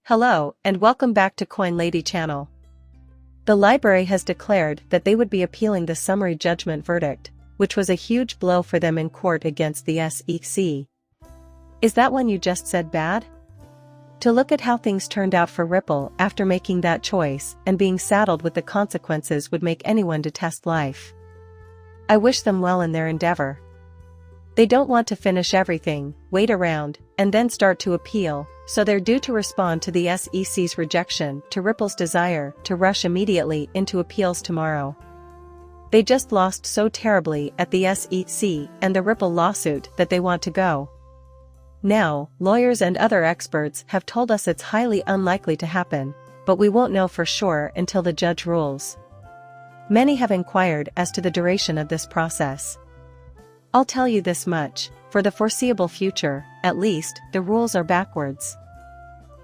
Hello, and welcome back to Coin Lady channel. The library has declared that they would be appealing the summary judgment verdict, which was a huge blow for them in court against the SEC. Is that one you just said bad? To look at how things turned out for Ripple after making that choice and being saddled with the consequences would make anyone detest life. I wish them well in their endeavor. They don't want to finish everything, wait around, and then start to appeal, so they're due to respond to the SEC's rejection to Ripple's desire to rush immediately into appeals tomorrow. They just lost so terribly at the SEC and the Ripple lawsuit that they want to go. Now, lawyers and other experts have told us it's highly unlikely to happen, but we won't know for sure until the judge rules. Many have inquired as to the duration of this process. I'll tell you this much, for the foreseeable future, at least, the rules are backwards.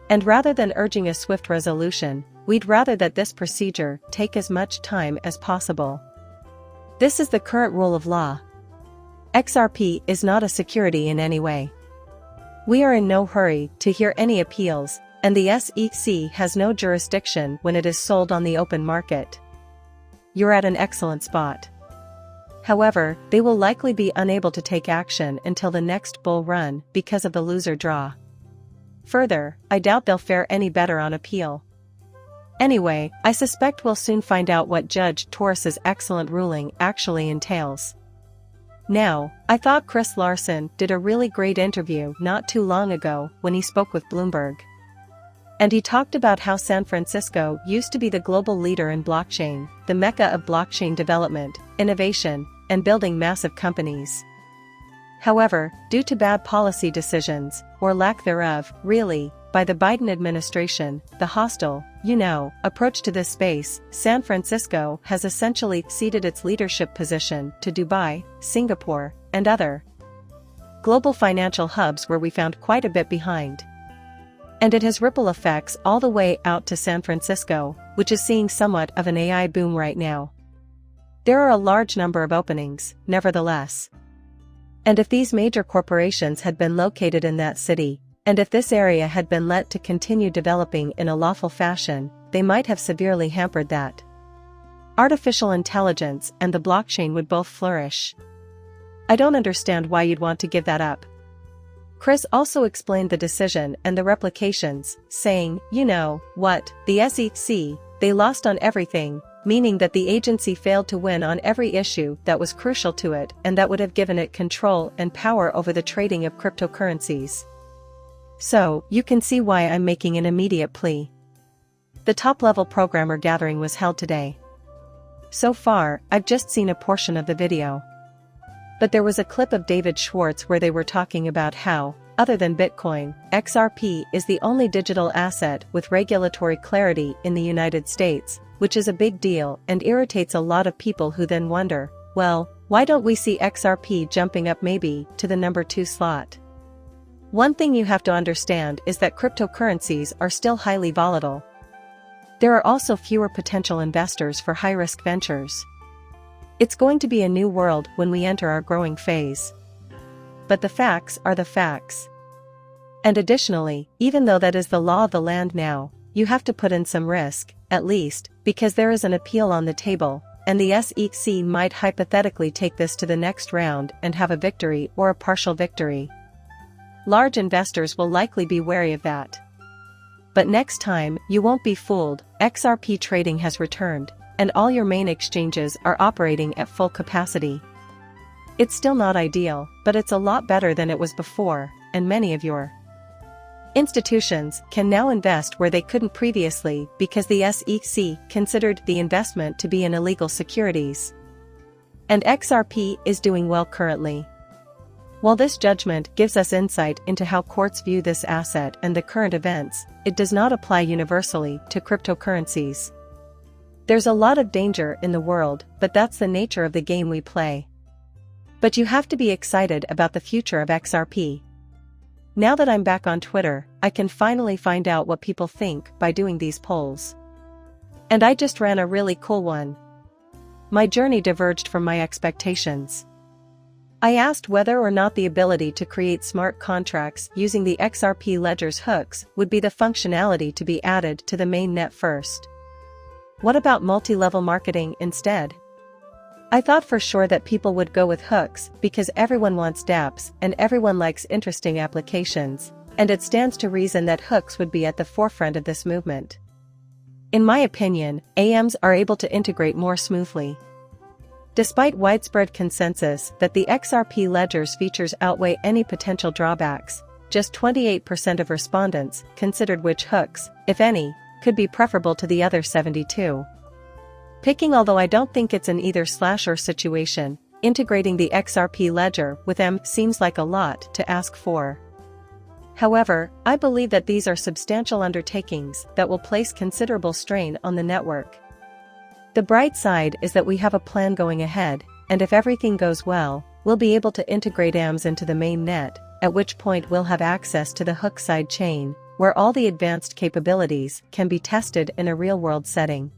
And rather than urging a swift resolution, we'd rather that this procedure take as much time as possible. This is the current rule of law. XRP is not a security in any way. We are in no hurry to hear any appeals, and the SEC has no jurisdiction when it is sold on the open market. You're at an excellent spot. However, they will likely be unable to take action until the next bull run because of the loser draw. Further, I doubt they'll fare any better on appeal. Anyway, I suspect we'll soon find out what Judge Torres's excellent ruling actually entails. Now, I thought Chris Larson did a really great interview not too long ago when he spoke with Bloomberg. And he talked about how San Francisco used to be the global leader in blockchain, the mecca of blockchain development, innovation, and building massive companies. However, due to bad policy decisions, or lack thereof, really, by the Biden administration, the hostile, approach to this space, San Francisco has essentially ceded its leadership position to Dubai, Singapore, and other global financial hubs where we found quite a bit behind. And it has ripple effects all the way out to San Francisco, which is seeing somewhat of an AI boom right now. There are a large number of openings, nevertheless. And if these major corporations had been located in that city, and if this area had been let to continue developing in a lawful fashion, they might have severely hampered that. Artificial intelligence and the blockchain would both flourish. I don't understand why you'd want to give that up. Chris also explained the decision and the replications, saying, the SEC, they lost on everything, meaning that the agency failed to win on every issue that was crucial to it and that would have given it control and power over the trading of cryptocurrencies. So, you can see why I'm making an immediate plea. The top-level programmer gathering was held today. So far, I've just seen a portion of the video. But there was a clip of David Schwartz where they were talking about how, other than Bitcoin, XRP is the only digital asset with regulatory clarity in the United States, which is a big deal and irritates a lot of people who then wonder, well, why don't we see XRP jumping up maybe to the number 2 slot? One thing you have to understand is that cryptocurrencies are still highly volatile. There are also fewer potential investors for high-risk ventures. It's going to be a new world when we enter our growing phase. But the facts are the facts. And additionally, even though that is the law of the land now, you have to put in some risk, at least, because there is an appeal on the table, and the SEC might hypothetically take this to the next round and have a victory or a partial victory. Large investors will likely be wary of that. But next time, you won't be fooled, XRP trading has returned, and all your main exchanges are operating at full capacity. It's still not ideal, but it's a lot better than it was before, and many of your institutions can now invest where they couldn't previously because the SEC considered the investment to be in illegal securities. And XRP is doing well currently. While this judgment gives us insight into how courts view this asset and the current events, it does not apply universally to cryptocurrencies. There's a lot of danger in the world, but that's the nature of the game we play. But you have to be excited about the future of XRP. Now that I'm back on Twitter, I can finally find out what people think by doing these polls. And I just ran a really cool one. My journey diverged from my expectations. I asked whether or not the ability to create smart contracts using the XRP ledger's hooks would be the functionality to be added to the mainnet first. What about multi-level marketing instead? I thought for sure that people would go with hooks because everyone wants dApps and everyone likes interesting applications, and it stands to reason that hooks would be at the forefront of this movement. In my opinion, AMs are able to integrate more smoothly. Despite widespread consensus that the XRP ledger's features outweigh any potential drawbacks, just 28% of respondents considered which hooks, if any, could be preferable to the other 72. Picking, although I don't think it's an either/or situation, integrating the XRP ledger with M seems like a lot to ask for. However, I believe that these are substantial undertakings that will place considerable strain on the network. The bright side is that we have a plan going ahead, and if everything goes well, we'll be able to integrate AMs into the main net, at which point we'll have access to the hook side chain, where all the advanced capabilities can be tested in a real-world setting.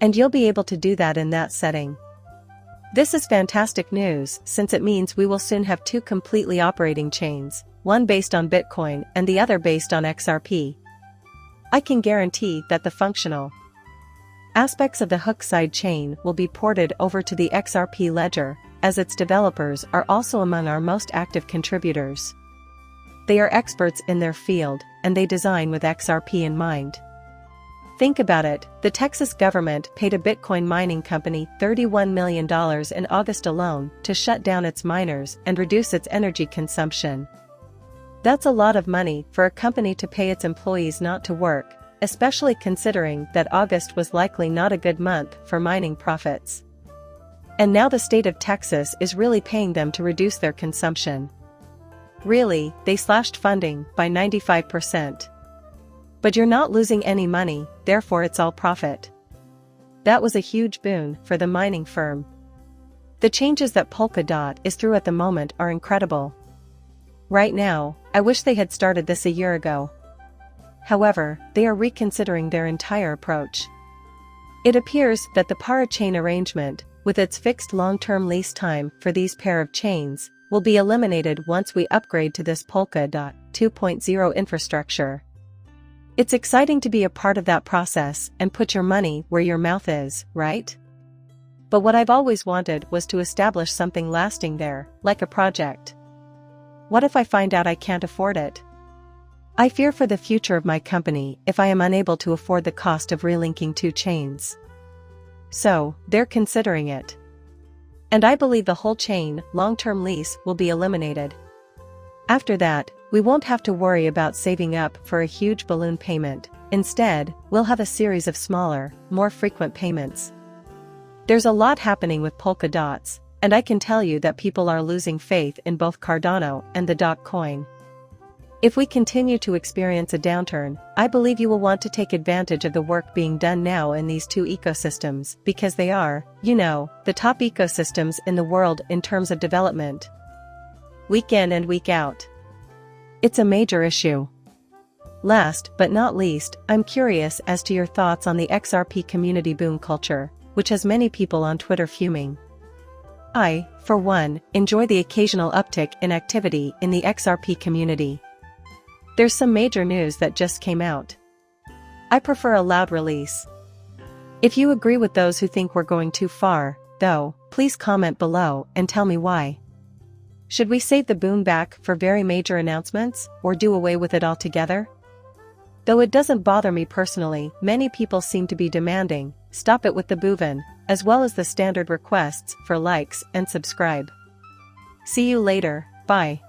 And you'll be able to do that in that setting. This is fantastic news since it means we will soon have two completely operating chains, one based on Bitcoin and the other based on XRP. I can guarantee that the functional aspects of the hook side chain will be ported over to the XRP ledger, as its developers are also among our most active contributors. They are experts in their field, and they design with XRP in mind. Think about it, the Texas government paid a Bitcoin mining company $31 million in August alone to shut down its miners and reduce its energy consumption. That's a lot of money for a company to pay its employees not to work, especially considering that August was likely not a good month for mining profits. And now the state of Texas is really paying them to reduce their consumption. Really, they slashed funding by 95%. But you're not losing any money, therefore it's all profit. That was a huge boon for the mining firm. The changes that Polkadot is through at the moment are incredible. Right now, I wish they had started this a year ago. However, they are reconsidering their entire approach. It appears that the parachain arrangement, with its fixed long-term lease time for these pair of chains, will be eliminated once we upgrade to this Polkadot 2.0 infrastructure. It's exciting to be a part of that process and put your money where your mouth is, right? But what I've always wanted was to establish something lasting there, like a project. What if I find out I can't afford it? I fear for the future of my company if I am unable to afford the cost of relinking two chains. So, they're considering it. And I believe the whole chain, long-term lease, will be eliminated. After that, we won't have to worry about saving up for a huge balloon payment. Instead, we'll have a series of smaller, more frequent payments. There's a lot happening with Polkadots, and I can tell you that people are losing faith in both Cardano and the Dot coin. If we continue to experience a downturn, I believe you will want to take advantage of the work being done now in these two ecosystems because they are, the top ecosystems in the world in terms of development. Week in and week out. It's a major issue. Last but not least, I'm curious as to your thoughts on the XRP community boom culture, which has many people on Twitter fuming. I, for one, enjoy the occasional uptick in activity in the XRP community. There's some major news that just came out. I prefer a loud release. If you agree with those who think we're going too far, though, please comment below and tell me why. Should we save the boom back for very major announcements, or do away with it altogether? Though it doesn't bother me personally, many people seem to be demanding, stop it with the boovin, as well as the standard requests for likes and subscribe. See you later, bye.